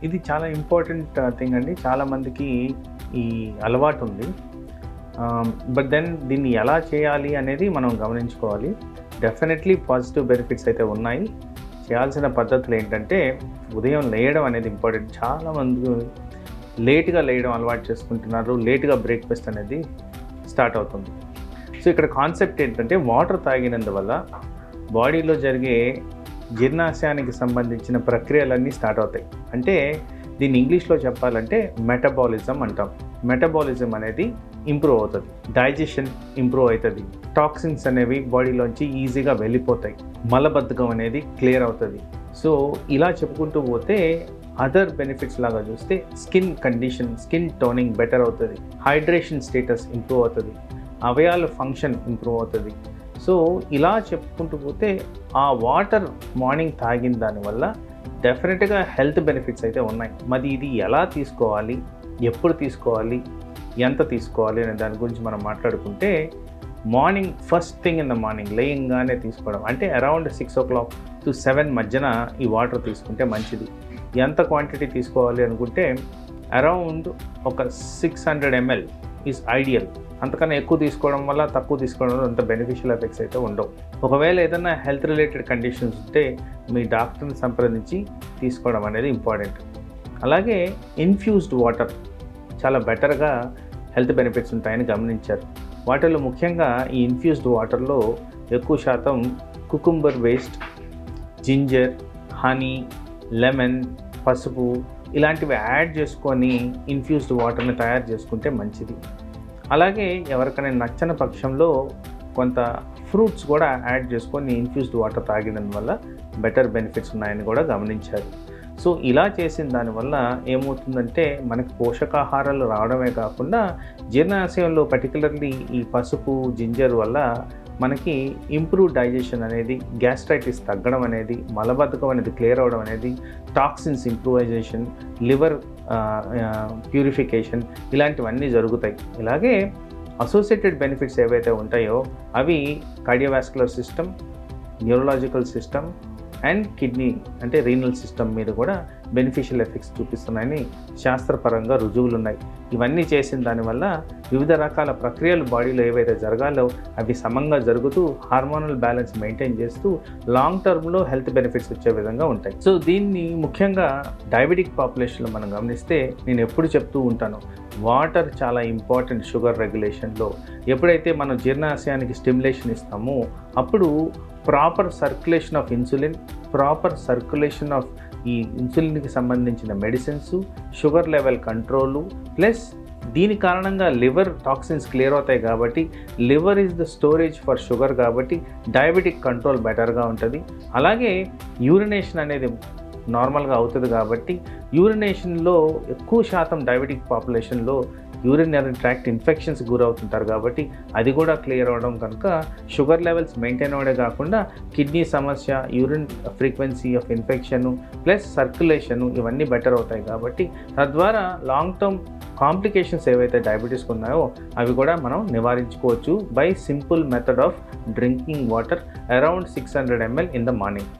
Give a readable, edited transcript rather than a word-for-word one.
ఇది చాలా important thing అండి. చాలామందికి ఈ అలవాటు ఉంది. బట్ దెన్ దీన్ని ఎలా చేయాలి అనేది మనం గమనించుకోవాలి. డెఫినెట్లీ పాజిటివ్ బెనిఫిట్స్ అయితే ఉన్నాయి. చేయాల్సిన పద్ధతులు ఏంటంటే, ఉదయం లేయడం అనేది ఇంపార్టెంట్. చాలామంది లేట్గా లేయడం అలవాటు చేసుకుంటున్నారు. లేట్గా బ్రేక్ఫాస్ట్ అనేది స్టార్ట్ అవుతుంది. సో ఇక్కడ కాన్సెప్ట్ ఏంటంటే, వాటర్ తాగినందువల్ల బాడీలో జరిగే జీర్ణాశయానికి సంబంధించిన ప్రక్రియలన్నీ స్టార్ట్ అవుతాయి. అంటే దీన్ని ఇంగ్లీష్లో చెప్పాలంటే మెటబాలిజం అంటాం. మెటబాలిజం అనేది ఇంప్రూవ్ అవుతుంది, డైజెషన్ ఇంప్రూవ్ అవుతుంది, టాక్సిన్స్ అనేవి బాడీలోంచి ఈజీగా వెళ్ళిపోతాయి, మలబద్ధకం అనేది క్లియర్ అవుతుంది. సో ఇలా చెప్పుకుంటూ పోతే అదర్ బెనిఫిట్స్ లాగా చూస్తే skin condition, skin toning better అవుతుంది, హైడ్రేషన్ స్టేటస్ ఇంప్రూవ్ అవుతుంది, అవయవాల ఫంక్షన్ ఇంప్రూవ్ అవుతుంది. సో ఇలా చెప్పుకుంటూ పోతే ఆ వాటర్ మార్నింగ్ తాగిన దానివల్ల డెఫినెట్గా హెల్త్ బెనిఫిట్స్ అయితే ఉన్నాయి. మరి ఇది ఎలా తీసుకోవాలి, ఎప్పుడు తీసుకోవాలి, ఎంత తీసుకోవాలి అనే దాని గురించి మనం మాట్లాడుకుంటే, morning first thing in the morning లేయంగానే తీసుకోవడం, అంటే అరౌండ్ 6 o'clock to 7 మధ్యన ఈ వాటర్ తీసుకుంటే మంచిది. ఎంత క్వాంటిటీ తీసుకోవాలి అనుకుంటే అరౌండ్ ఒక 600 ml ఈజ్ ఐడియల్. అంతకన్నా ఎక్కువ తీసుకోవడం వల్ల, తక్కువ తీసుకోవడం వల్ల అంత బెనిఫిషియల్ ఎఫెక్ట్స్ అయితే ఉండవు. ఒకవేళ ఏదైనా హెల్త్ రిలేటెడ్ కండిషన్స్ ఉంటే మీ డాక్టర్ని సంప్రదించి తీసుకోవడం అనేది ఇంపార్టెంట్. అలాగే ఇన్ఫ్యూజ్డ్ వాటర్ చాలా బెటర్గా హెల్త్ బెనిఫిట్స్ ఉంటాయని గమనించారు. వాటిలో ముఖ్యంగా ఈ ఇన్ఫ్యూజ్డ్ వాటర్లో ఎక్కువ శాతం cucumber waste, ginger, honey, lemon, పసుపు ఇలాంటివి యాడ్ చేసుకొని ఇన్ఫ్యూజ్డ్ వాటర్ని తయారు చేసుకుంటే మంచిది. అలాగే ఎవరికైనా నచ్చని పక్షంలో కొంత ఫ్రూట్స్ కూడా యాడ్ చేసుకొని ఇన్ఫ్యూజ్డ్ వాటర్ తాగడం వల్ల బెటర్ బెనిఫిట్స్ ఉన్నాయని కూడా గమనించారు. సో ఇలా చేసిన దానివల్ల ఏమవుతుందంటే, మనకి పోషకాహారాలు రావడమే కాకుండా జీర్ణాశయంలో పర్టికులర్లీ ఈ పసుపు, జింజర్ వల్ల మనకి ఇంప్రూవ్ డైజెషన్ అనేది, గ్యాస్ట్రైటిస్ తగ్గడం అనేది, మలబద్ధకం అనేది క్లియర్ అవ్వడం అనేది, టాక్సిన్స్ ఇంప్రూవైజేషన్, లివర్ ప్యూరిఫికేషన్ ఇలాంటివన్నీ జరుగుతాయి. ఇలాగే అసోసియేటెడ్ బెనిఫిట్స్ ఏవైతే ఉంటాయో అవి cardiovascular system, neurological system and kidney అంటే రీనల్ సిస్టమ్ మీద కూడా బెనిఫిషియల్ ఎఫెక్ట్స్ చూపిస్తున్నాయని శాస్త్రపరంగా రుజువులు ఉన్నాయి. ఇవన్నీ చేసిన దానివల్ల వివిధ రకాల ప్రక్రియలు బాడీలో ఏవైతే జరగాలో అవి సమంగా జరుగుతూ హార్మోనల్ బ్యాలెన్స్ మెయింటైన్ చేస్తూ లాంగ్ టర్మ్లో హెల్త్ బెనిఫిట్స్ వచ్చే విధంగా ఉంటాయి. సో దీన్ని ముఖ్యంగా డయాబెటిక్ పాపులేషన్లో మనం గమనిస్తే, నేను ఎప్పుడు చెప్తూ ఉంటాను, వాటర్ చాలా ఇంపార్టెంట్ షుగర్ రెగ్యులేషన్లో. ఎప్పుడైతే మనం జీర్ణాశయానికి స్టిమ్యులేషన్ ఇస్తామో అప్పుడు proper circulation of insulin, proper circulation of ఈ ఇన్సులిన్కి సంబంధించిన medicines, sugar level control, plus దీని కారణంగా లివర్ టాక్సిన్స్ క్లియర్ అవుతాయి కాబట్టి liver is the storage for sugar కాబట్టి డయాబెటిక్ కంట్రోల్ బెటర్గా ఉంటుంది. అలాగే యూరినేషన్ అనేది నార్మల్గా అవుతుంది కాబట్టి యూరినేషన్లో ఎక్కువ శాతం డయాబెటిక్ పాపులేషన్లో యూరినరీ ట్రాక్ట్ ఇన్ఫెక్షన్స్ గురవుతుంటారు కాబట్టి అది కూడా క్లియర్ అవ్వడం కనుక షుగర్ లెవెల్స్ మెయింటైన్ అవ్వడే కాకుండా కిడ్నీ సమస్య, urine frequency of infection plus circulation ఇవన్నీ బెటర్ అవుతాయి కాబట్టి తద్వారా లాంగ్ టర్మ్ కాంప్లికేషన్స్ ఏవైతే డయాబెటీస్కి ఉన్నాయో అవి కూడా మనం నివారించుకోవచ్చు by simple method of drinking water around 600 ml in the morning.